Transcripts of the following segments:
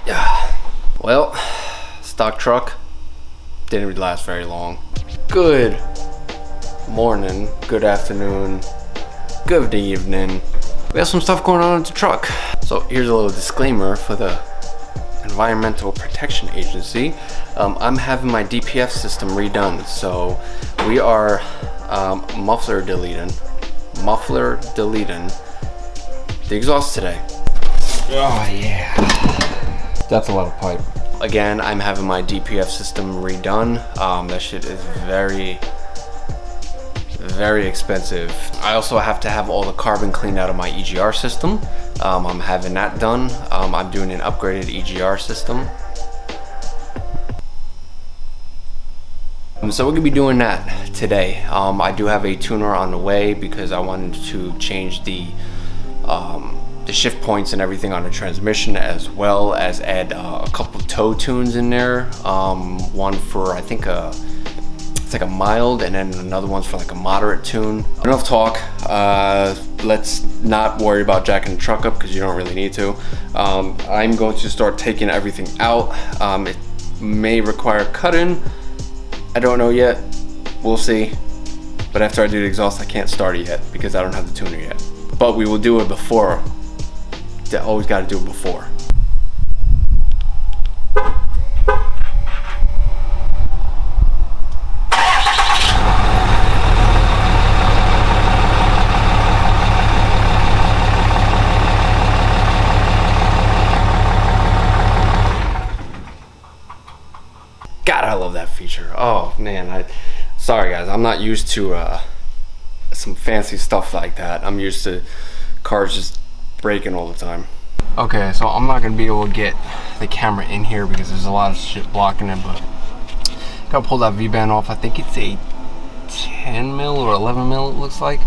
Yeah. Well, stock truck didn't last very long. Good morning, good afternoon, good evening. We have some stuff going on with the truck. So here's a little disclaimer for the Environmental Protection Agency. I'm having my DPF system redone, so we are muffler deleting the exhaust today. Oh yeah, that's a lot of pipe. Again, I'm having my DPF system redone. That shit is very expensive. I also have to have all the carbon cleaned out of my EGR system. I'm having that done. I'm doing an upgraded EGR system. So we're gonna be doing that today. I do have a tuner on the way because I wanted to change the shift points and everything on the transmission, as well as add a couple of toe tunes in there. One for, I think, it's like a mild, and then another one's for like a moderate tune. Enough talk. Let's not worry about jacking the truck up because you don't really need to. I'm going to start taking everything out. It may require cutting. I don't know yet. We'll see. But after I do the exhaust, I can't start it yet because I don't have the tuner yet. But we will do it before. Always got to do it before. God, I love that feature. Oh man, sorry guys, I'm not used to some fancy stuff like that. I'm used to cars just breaking all the time. Okay, so I'm not gonna be able to get the camera in here because there's a lot of shit blocking it, but gotta pull that V-band off. I think it's a 10 mil or 11 mil, it looks like.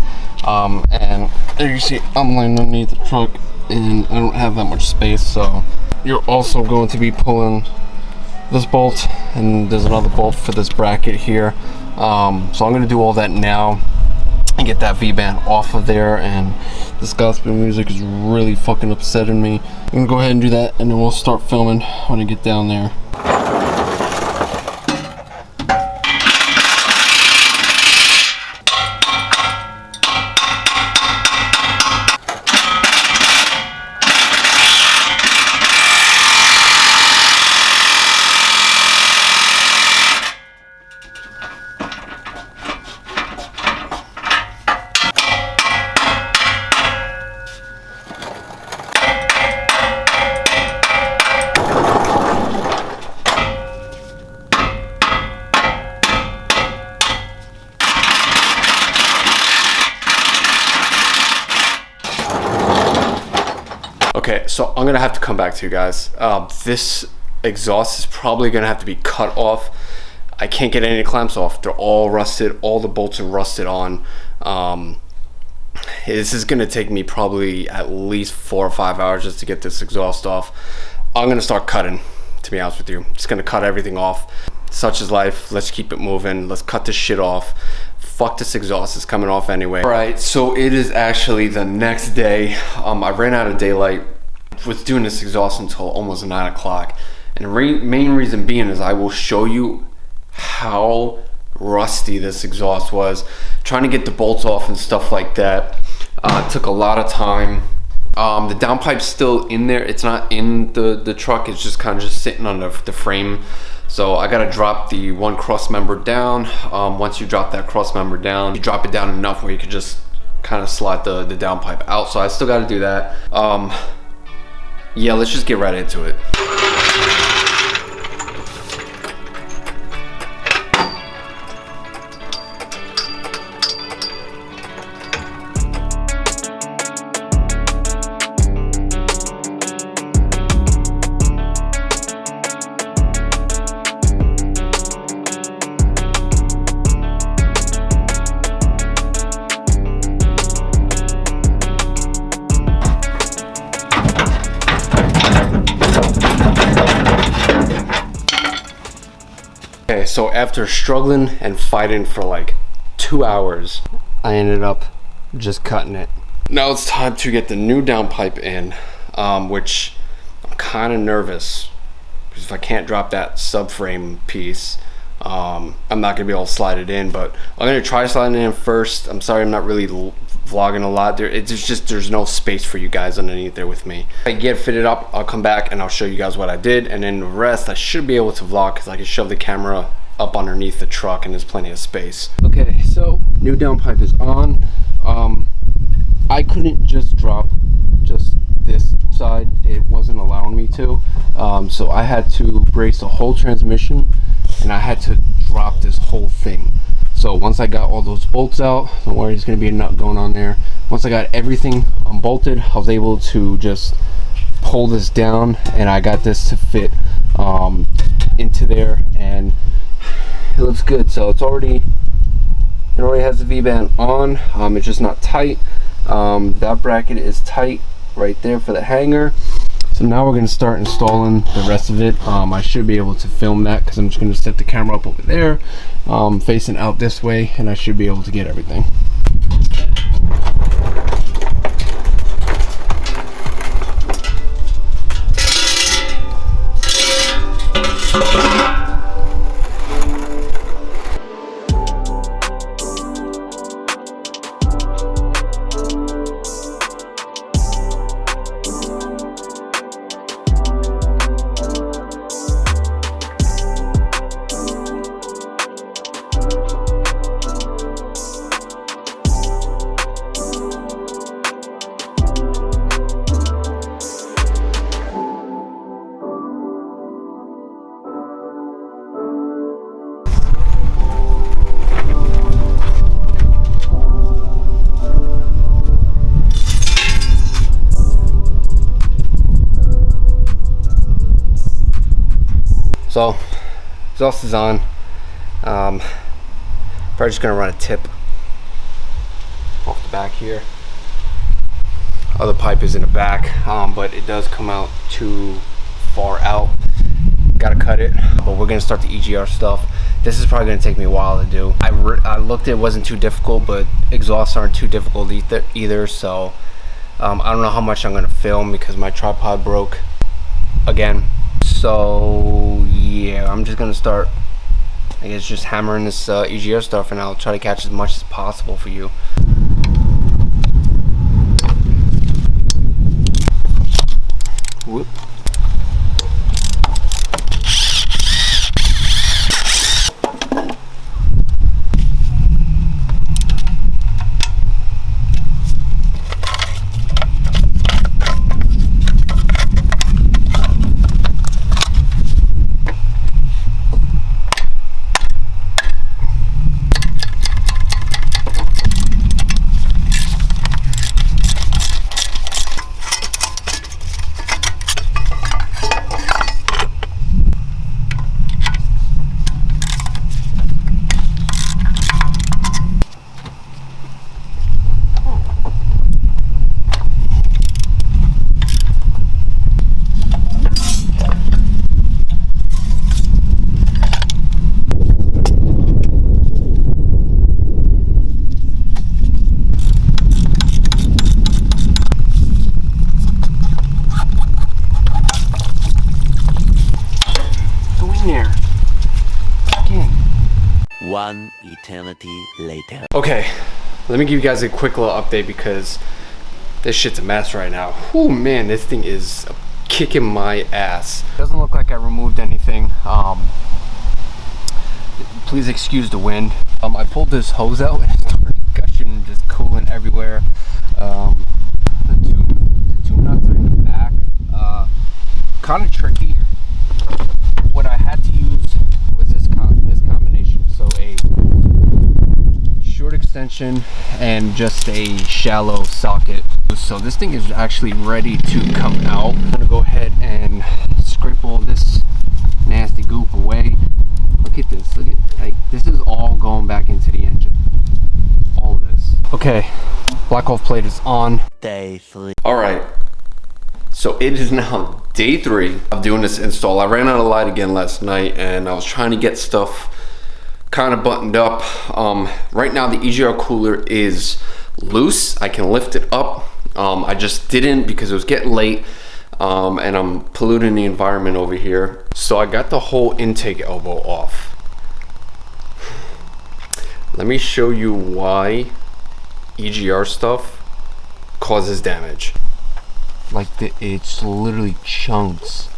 And there you see, I'm laying underneath the truck and I don't have that much space, so you're also going to be pulling this bolt, and there's another bolt for this bracket here. So I'm gonna do all that now and get that V-band off of there. And this gospel music is really fucking upsetting me. I'm gonna go ahead and do that, and then we'll start filming when I get down there. Okay, so I'm gonna have to come back to you guys. This exhaust is probably gonna have to be cut off. I can't get any clamps off. They're all rusted. All the bolts are rusted on. This is gonna take me probably at least 4 or 5 hours just to get this exhaust off. I'm gonna start cutting, to be honest with you. Just gonna cut everything off. Such is life. Let's keep it moving. Let's cut this shit off. Fuck this exhaust, it's coming off anyway. All right, so it is actually the next day. I ran out of daylight. Was doing this exhaust until almost 9 o'clock. And the main reason being is I will show you how rusty this exhaust was. Trying to get the bolts off and stuff like that took a lot of time. The downpipe's still in there. It's not in the truck. It's just kind of just sitting on the frame. So I gotta drop the one cross member down. Once you drop that cross member down, you drop it down enough where you can just kind of slide the downpipe out. So I still gotta do that. Yeah, let's just get right into it. Okay, so after struggling and fighting for like 2 hours, I ended up just cutting it. Now it's time to get the new downpipe in, which I'm I'm kind of nervous because if I can't drop that subframe piece, I'm not gonna be able to slide it in, but I'm gonna try sliding it in first. I'm sorry I'm not really vlogging a lot. There's no space for you guys underneath there with me. If I get fitted up, I'll come back and I'll show you guys what I did, and then the rest I should be able to vlog because I can shove the camera up underneath the truck and there's plenty of space. Okay, so new downpipe is on. I couldn't just drop just this side, it wasn't allowing me to, so I had to brace the whole transmission and I had to drop this whole thing. So once I got all those bolts out, don't worry, there's going to be a nut going on there. Once I got everything unbolted, I was able to just pull this down and I got this to fit into there, and it looks good. So it already has the V-band on. It's just not tight. That bracket is tight right there for the hanger. So now we're going to start installing the rest of it. I should be able to film that because I'm just going to set the camera up over there, facing out this way, and I should be able to get everything. So exhaust is on. Probably just gonna run a tip off the back here. Other pipe is in the back, but it does come out too far out. Gotta cut it, but we're gonna start the EGR stuff. This is probably gonna take me a while to do. I looked, it wasn't too difficult, but exhausts aren't too difficult either. So I don't know how much I'm gonna film because my tripod broke again. So yeah, I'm just gonna start, I guess, just hammering this EGR stuff, and I'll try to catch as much as possible for you. Whoop. One eternity later. Okay, let me give you guys a quick little update because this shit's a mess right now. Oh man, this thing is kicking my ass. Doesn't look like I removed anything. Please excuse the wind. I pulled this hose out and it started gushing and just cooling everywhere. The two nuts are in the back. Kind of tricky. What I had to use was this combination. So a short extension and just a shallow socket. So this thing is actually ready to come out. I'm gonna go ahead and scrape all this nasty goop away. Look at this, look at, like, this is all going back into the engine. All of this. Okay, black off plate is on. Day 3. All right, so it is now day 3 of doing this install. I ran out of light again last night and I was trying to get stuff kind of buttoned up. Right now the EGR cooler is loose. I can lift it up. I just didn't because it was getting late. and I'm polluting the environment over here. So I got the whole intake elbow off. Let me show you why EGR stuff causes damage. Like it's literally chunks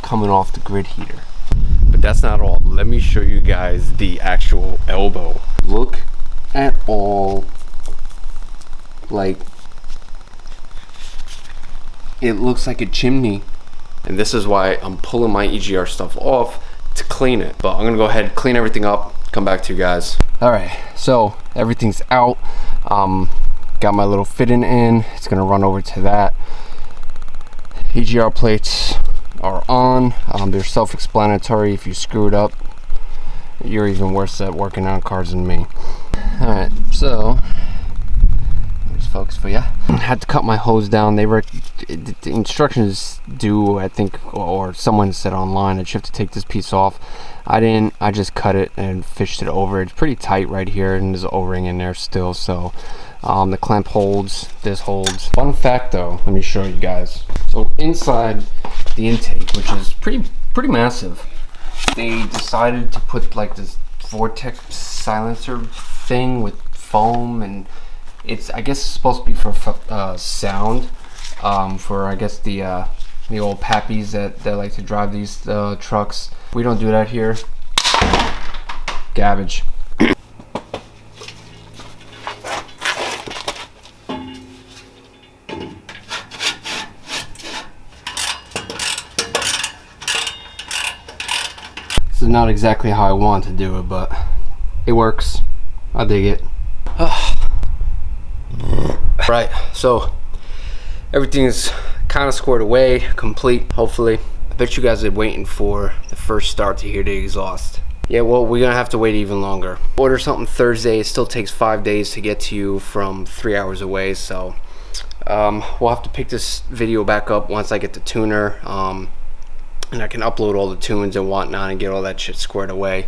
coming off the grid heater. But that's not all. Let me show you guys the actual elbow. Look at all, like, it looks like a chimney. And this is why I'm pulling my EGR stuff off to clean it. But I'm gonna go ahead, clean everything up, come back to you guys. All right, so everything's out. Got my little fitting in. It's gonna run over to that. EGR plates are on. They're self-explanatory. If you screw it up, you're even worse at working on cars than me. All right, so there's focus for you. I had to cut my hose down. The instructions do, I think, or someone said online that you have to take this piece off. I didn't. I just cut it and fished it over. It's pretty tight right here, and there's an O-ring in there still. So the clamp holds. This holds. Fun fact, though, let me show you guys. So inside the intake, which is pretty massive, they decided to put like this vortex silencer thing with foam, and it's, I guess, supposed to be for sound, for, I guess, the old pappies that like to drive these trucks. We don't do that here. Garbage. This is not exactly how I want to do it, but it works. I dig it. Right, so everything is kind of squared away, complete, hopefully. I bet you guys are waiting for the first start to hear the exhaust. Yeah, well, we're gonna have to wait even longer. Order something Thursday. It still takes 5 days to get to you from 3 hours away, so we'll have to pick this video back up once I get the tuner, and I can upload all the tunes and whatnot and get all that shit squared away.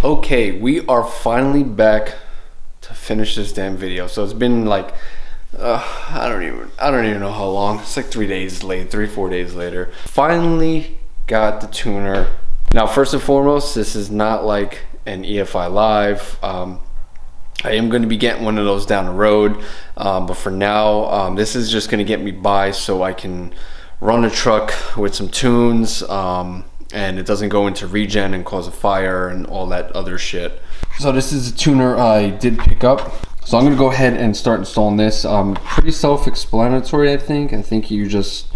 Okay, we are finally back to finish this damn video. So it's been like I don't even know how long. It's like 3 days late, 3-4 days later. Finally got the tuner. Now, first and foremost, this is not like an EFI Live. I am going to be getting one of those down the road, but for now, this is just going to get me by so I can run a truck with some tunes, and it doesn't go into regen and cause a fire and all that other shit. So this is a tuner I did pick up. So I'm gonna go ahead and start installing this. Pretty self-explanatory, I think. I think you just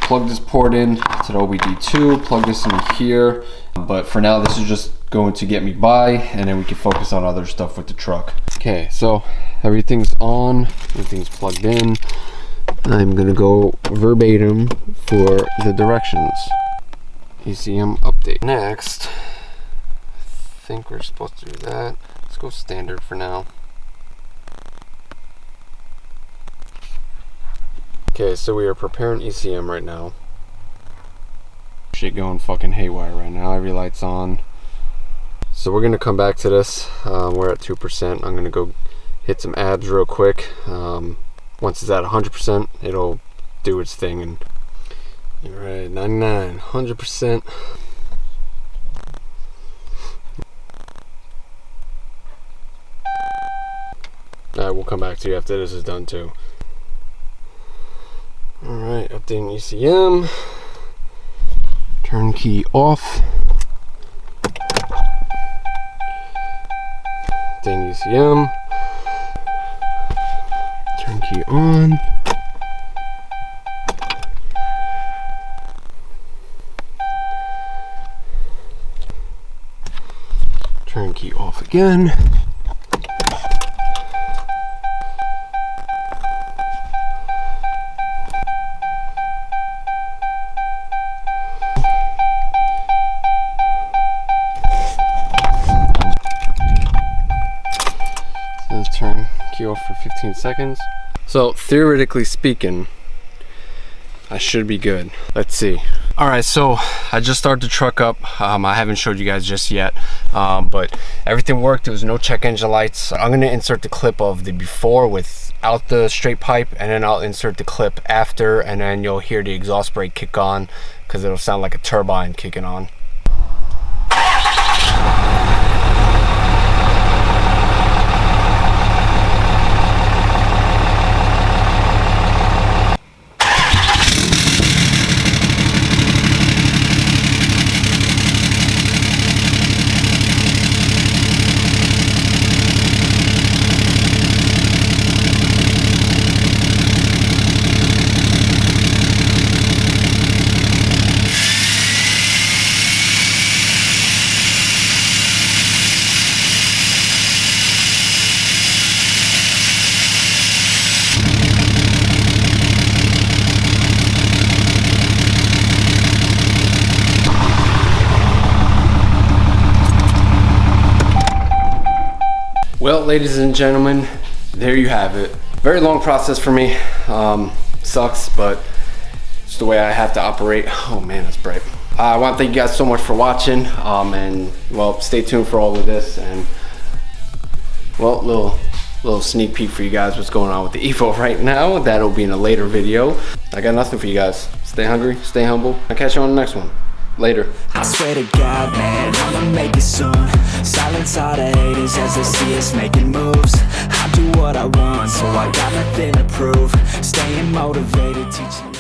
plug this port in to the OBD2, plug this in here. But for now, this is just going to get me by, and then we can focus on other stuff with the truck. Okay, so everything's on, everything's plugged in. I'm gonna go verbatim for the directions. ECM update. Next, I think we're supposed to do that. Let's go standard for now. Okay, so we are preparing ECM right now. Shit going fucking haywire right now. Every light's on. So we're gonna come back to this. We're at 2%. I'm gonna go hit some abs real quick. Once it's at 100%, it'll do its thing. And you're right, 99, 100%. Alright, we'll come back to you after this is done too. Alright, updating ECM. Turnkey off. Updating ECM. Turnkey on. Turnkey off again. Turn key off for 15 seconds. So theoretically speaking, I should be good. Let's see. Alright, so I just started the truck up. I haven't showed you guys just yet, but everything worked. There was no check engine lights. I'm going to insert the clip of the before without the straight pipe, and then I'll insert the clip after, and then you'll hear the exhaust brake kick on because it'll sound like a turbine kicking on. Well, ladies and gentlemen, there you have it. Very long process for me. Sucks, but it's the way I have to operate. Oh man, that's bright. I want to thank you guys so much for watching, and well, stay tuned for all of this, and well, little sneak peek for you guys what's going on with the EVO right now. That'll be in a later video. I got nothing for you guys. Stay hungry, stay humble. I'll catch you on the next one. Later. I swear to God, man, I'ma make it soon. Silence all the haters as they see us making moves. I do what I want, so I got nothing to prove. Staying motivated, teaching